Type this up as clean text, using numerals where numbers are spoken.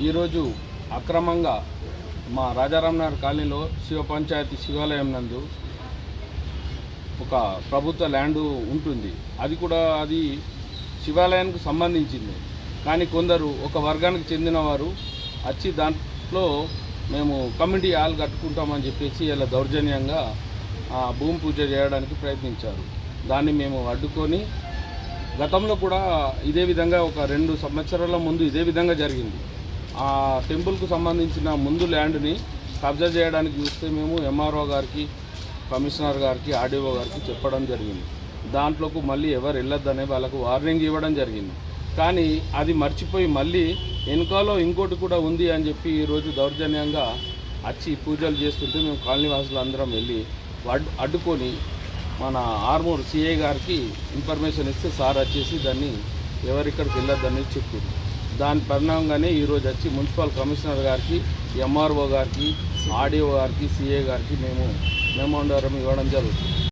ఈరోజు అక్రమంగా మా రాజారాంనగర్ కాలనీలో శివ పంచాయతీ శివాలయం నందు ఒక ప్రభుత్వ ల్యాండ్ ఉంటుంది. అది శివాలయానికి సంబంధించింది. కానీ కొందరు ఒక వర్గానికి చెందిన వారు వచ్చి దాంట్లో మేము కమ్యూనిటీ హాల్ కట్టుకుంటామని చెప్పేసి ఇలా దౌర్జన్యంగా భూమి పూజ చేయడానికి ప్రయత్నించారు. దాన్ని మేము అడ్డుకొని గతంలో కూడా ఇదే విధంగా ఒక 2 సంవత్సరాల ముందు ఇదే విధంగా జరిగింది. ఆ టెంపుల్కు సంబంధించిన ముందు ల్యాండ్ని కబ్జా చేయడానికి చూస్తే మేము ఎంఆర్ఓ గారికి, కమిషనర్ గారికి, ఆర్డీఓ గారికి చెప్పడం జరిగింది. దాంట్లోకి మళ్ళీ ఎవరు వెళ్ళొద్దనే వాళ్ళకు వార్నింగ్ ఇవ్వడం జరిగింది. కానీ అది మర్చిపోయి మళ్ళీ వెనుకలో ఇంకోటి కూడా ఉంది అని చెప్పి ఈరోజు దౌర్జన్యంగా వచ్చి పూజలు చేస్తుంటే మేము కాలనీ వాసులు అందరం వెళ్ళి అడ్డుకొని మన ఆర్మూర్ సిఐ గారికి ఇన్ఫర్మేషన్ ఇస్తే సార్ వచ్చేసి దాన్ని ఎవరిక్కడికి వెళ్ళొద్దని చెప్పింది. దాని పరిణామంగానే ఈరోజు వచ్చి మున్సిపల్ కమిషనర్ గారికి, ఎంఆర్ఓ గారికి, ఆర్డీఓ గారికి, సిఐ గారికి మేము మెమోరాండం ఇవ్వడం జరుగుతుంది.